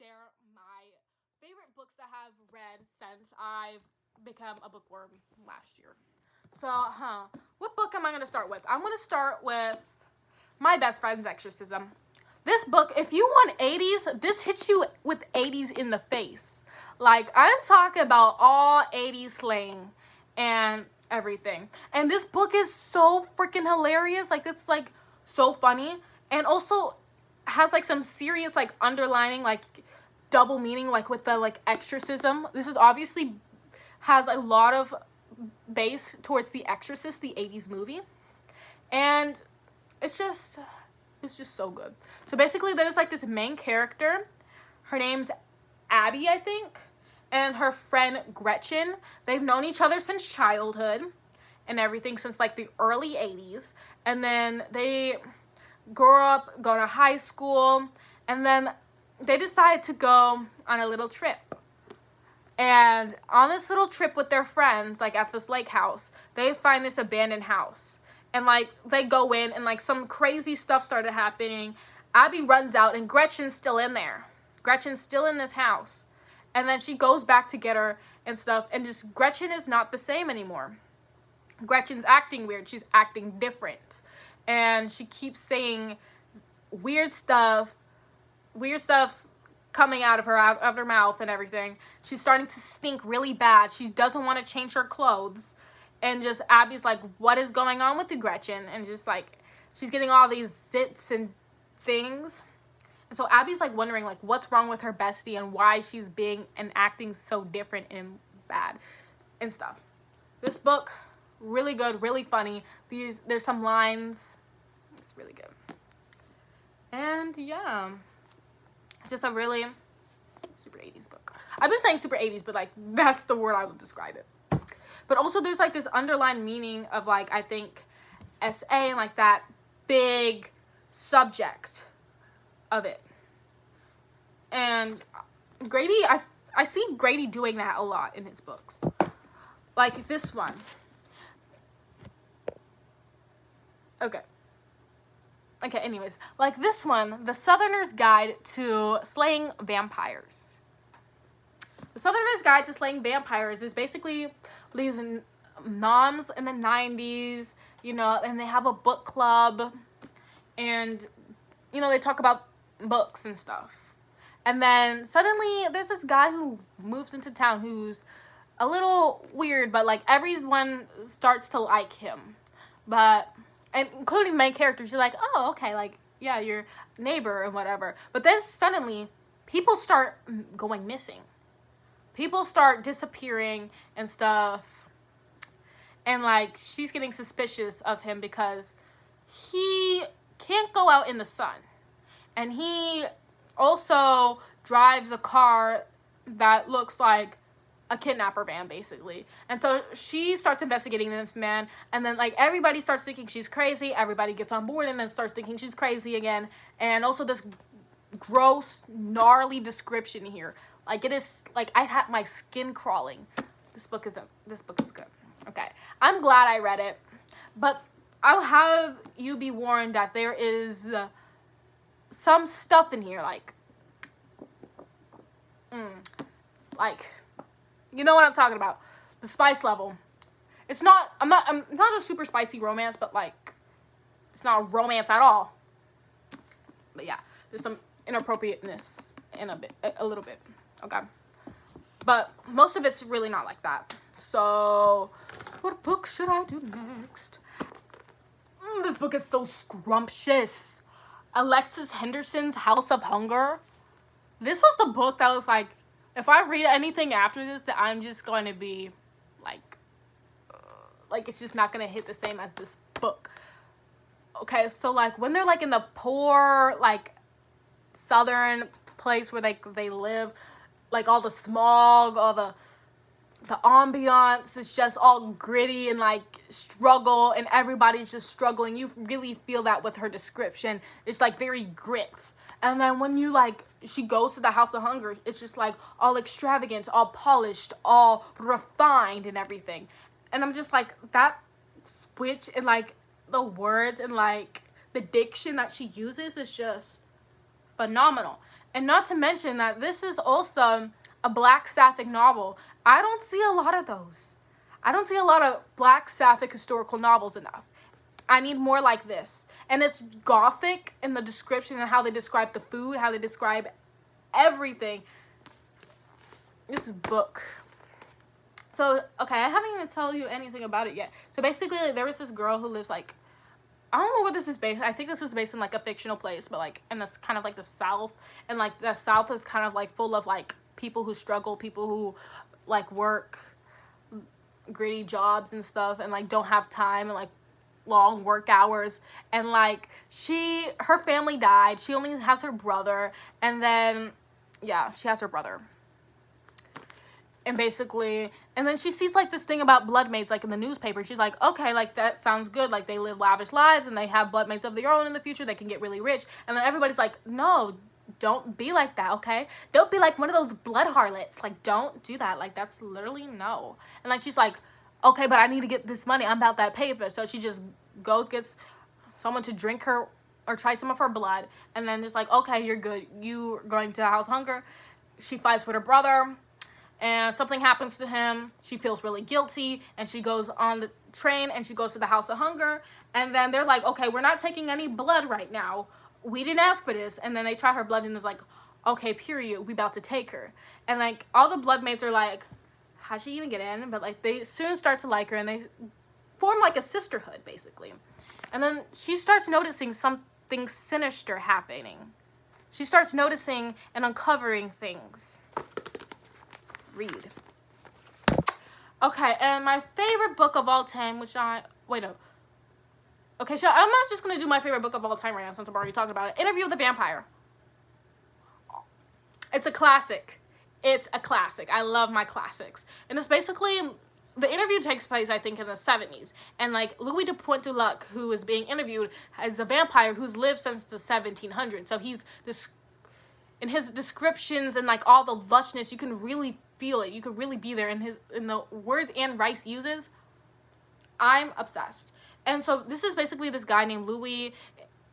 share my favorite books that I've read since I've become a bookworm last year. What book am I going to start with? I'm going to start with My Best Friend's Exorcism. This book, if you want 80s, this hits you with 80s in the face. Like, I'm talking about all 80s slang and everything. And this book is so freaking hilarious. Like, it's, like, so funny. And also has, like, some serious, like, underlining, like, double meaning, like, with the, like, exorcism. This is obviously has a lot of base towards The Exorcist, the 80s movie. And it's just so good. So basically there's like this main character. Her name's Abby, I think, and her friend Gretchen. They've known each other since childhood and everything, since like the early 80s. And then they grow up, go to high school, and then they decide to go on a little trip. And on this little trip with their friends, like at this lake house, they find this abandoned house. And, like, they go in and, like, some crazy stuff started happening. Abby runs out and Gretchen's still in there. Gretchen's still in this house. And then she goes back to get her and stuff. And just Gretchen is not the same anymore. Gretchen's acting weird. She's acting different. And she keeps saying weird stuff. Weird stuff's coming out of her mouth and everything. She's starting to stink really bad. She doesn't want to change her clothes. And just Abby's like, what is going on with you, Gretchen? And just like, she's getting all these zits and things. And so Abby's like wondering like what's wrong with her bestie and why she's being and acting so different and bad and stuff. This book, really good, really funny. There's some lines. It's really good. And yeah, just a really super 80s book. I've been saying super 80s, but like that's the word I would describe it. But also there's like this underlying meaning of like, I think, SA and like that big subject of it. And Grady, I see Grady doing that a lot in his books. Like this one. Okay, anyways. Like this one, The Southerner's Guide to Slaying Vampires. The Southerner's Guide to Slaying Vampires is basically these moms in the 90s, you know, and they have a book club, and, you know, they talk about books and stuff. And then suddenly there's this guy who moves into town who's a little weird, but, like, everyone starts to like him. But, and including main characters, you're like, oh, okay, like, yeah, your neighbor and whatever. But then suddenly people start going missing. People start disappearing and stuff. And, like, she's getting suspicious of him because he can't go out in the sun. And he also drives a car that looks like a kidnapper van, basically. And so she starts investigating this man. And then, like, everybody starts thinking she's crazy. Everybody gets on board and then starts thinking she's crazy again. And also this gross, gnarly description here. Like, it is, like, I had my skin crawling. This book is good. Okay. I'm glad I read it. But I'll have you be warned that there is some stuff in here, like, you know what I'm talking about. The spice level. I'm not a super spicy romance, but, like, it's not a romance at all. But, yeah, there's some inappropriateness in a little bit. Okay. But most of it's really not like that. So, what book should I do next? This book is so scrumptious. Alexis Henderson's House of Hunger. This was the book that was like, if I read anything after this, that I'm just going to be like it's just not going to hit the same as this book. Okay, so like when they're like in the poor, like southern place where they live, like all the smog, all the ambiance is just all gritty and like struggle, and everybody's just struggling. You really feel that with her description. It's like very grit. And then when you like, she goes to the House of Hunger, it's just like all extravagant, all polished, all refined and everything. And I'm just like, that switch in like the words and like the diction that she uses is just phenomenal. And not to mention that this is also a Black Sapphic novel. I don't see a lot of those. I don't see a lot of Black Sapphic historical novels enough. I need more like this. And it's gothic in the description and how they describe the food, how they describe everything. This book. So, okay, I haven't even told you anything about it yet. So basically, there was this girl who lives, like, I don't know where this is based. I think this is based in, like, a fictional place, but, like, in this kind of, like, the South. And, like, the South is kind of, like, full of, like, people who struggle, people who, like, work gritty jobs and stuff and, like, don't have time and, like, long work hours. And, like, her family died. She only has her brother. And then, yeah, she has her brother. And basically, and then she sees, like, this thing about blood maids, like, in the newspaper. She's like, okay, like, that sounds good. Like, they live lavish lives, and they have blood maids of their own in the future. They can get really rich. And then everybody's like, no, don't be like that, okay? Don't be like one of those blood harlots. Like, don't do that. Like, that's literally no. And, like, she's like, okay, but I need to get this money. I'm about that paper. So she just goes, gets someone to drink her, or try some of her blood. And then just like, okay, you're good. You're going to house hunger. She fights with her brother. And something happens to him. She feels really guilty. And she goes on the train and she goes to the House of Hunger. And then they're like, okay, we're not taking any blood right now. We didn't ask for this. And then they try her blood and it's like, okay, period. We about to take her. And like all the blood mates are like, how'd she even get in? But like they soon start to like her and they form like a sisterhood basically. And then she starts noticing something sinister happening. She starts noticing and uncovering things. Read. Okay, and my favorite book of all time, which okay, so I'm not just going to do my favorite book of all time right now since I'm already talking about it. Interview with the Vampire. It's a classic. It's a classic. I love my classics. And it's basically, the interview takes place, I think, in the 70s. And, like, Louis de Pointe-du-Lac, who is being interviewed, is a vampire who's lived since the 1700s. So he's in his descriptions and, like, all the lushness, you can really feel it. You could really be there in the words Anne Rice uses. I'm obsessed. And so this is basically this guy named Louis.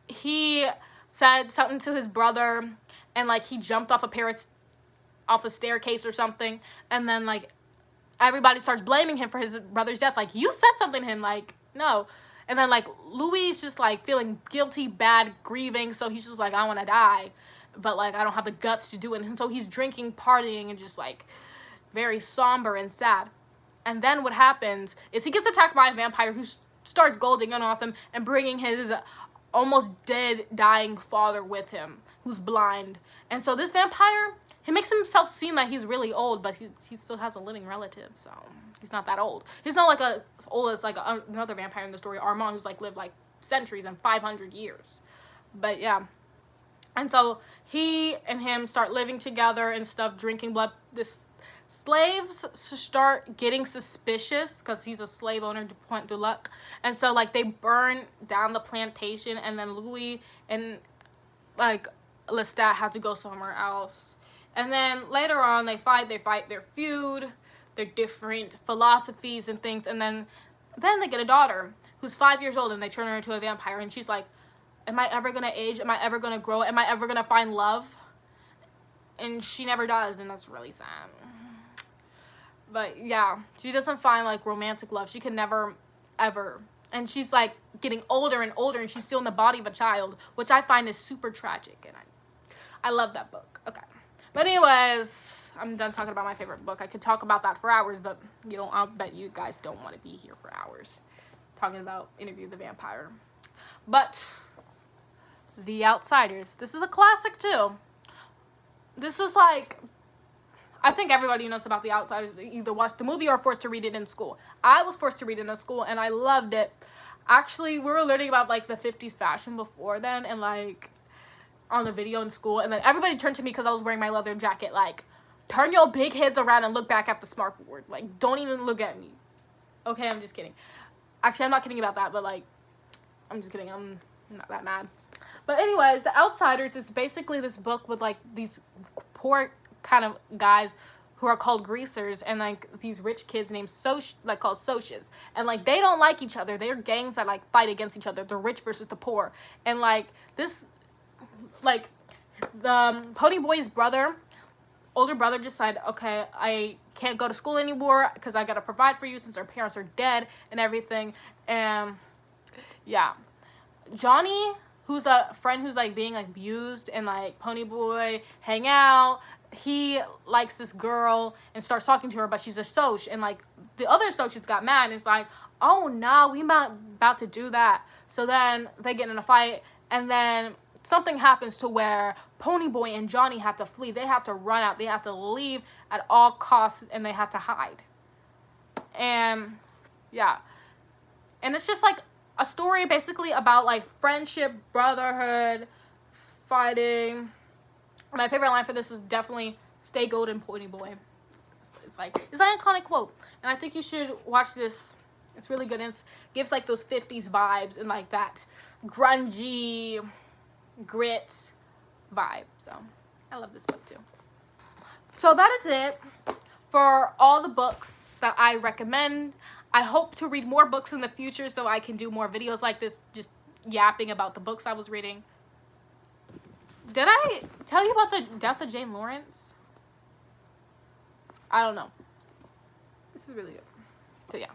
He said something to his brother, and like he jumped off a staircase or something, and then like everybody starts blaming him for his brother's death. Like, you said something to him. Like, no. And then like Louis is just like feeling guilty, bad, grieving. So he's just like, I want to die, but like I don't have the guts to do it. And so he's drinking, partying, and just like very somber and sad. And then what happens is he gets attacked by a vampire who starts golding in off him and bringing his almost dead, dying father with him, who's blind. And so this vampire, he makes himself seem like he's really old, but he still has a living relative, so he's not that old. He's not like as old as like another vampire in the story, Armand, who's like lived like centuries and 500 years. But yeah. And so he and him start living together and stuff, drinking blood. Slaves start getting suspicious because he's a slave owner, de Pointe-du-Lac. And so, like, they burn down the plantation, and then Louis and, like, Lestat have to go somewhere else. And then later on, they fight their feud, their different philosophies and things, and then they get a daughter who's 5 years old, and they turn her into a vampire, and she's like, am I ever going to age? Am I ever going to grow? Am I ever going to find love? And she never does, and that's really sad. But yeah, she doesn't find like romantic love. She can never, ever. And she's like getting older and older, and she's still in the body of a child, which I find is super tragic. And I love that book. Okay. But anyways, I'm done talking about my favorite book. I could talk about that for hours, but I'll bet you guys don't want to be here for hours talking about Interview with the Vampire. But The Outsiders. This is a classic too. This is like, I think everybody knows about The Outsiders. They either watched the movie or forced to read it in school. I was forced to read it in school, and I loved it. Actually, we were learning about, like, the 50s fashion before then, and, like, on the video in school. And then everybody turned to me because I was wearing my leather jacket, like, turn your big heads around and look back at the smartboard. Like, don't even look at me. Okay, I'm just kidding. Actually, I'm not kidding about that, but, like, I'm just kidding. I'm not that mad. But anyways, The Outsiders is basically this book with, like, these poor kind of guys who are called greasers, and like these rich kids named called Socias, and like they don't like each other. They're gangs that like fight against each other, the rich versus the poor. And like this, like The Ponyboy's older brother decided, okay, I can't go to school anymore because I gotta provide for you since our parents are dead and everything. And yeah, Johnny, who's a friend who's like being like abused, and like Ponyboy hang out. He likes this girl and starts talking to her, but she's a Soch, and like the other Soches got mad and it's like, oh no, we about to do that. So then they get in a fight, and then something happens to where Ponyboy and Johnny have to flee. They have to run out. They have to leave at all costs, and they have to hide. And yeah, and it's just like a story basically about like friendship, brotherhood, fighting. My favorite line for this is definitely "Stay golden, Ponyboy." It's an iconic quote, and I think you should watch this. It's really good. And it gives like those 50s vibes and like that grungy grit vibe. So I love this book too. So that is it for all the books that I recommend. I hope to read more books in the future so I can do more videos like this, just yapping about the books I was reading. Did I tell you about the death of Jane Lawrence? I don't know. This is really good. So yeah.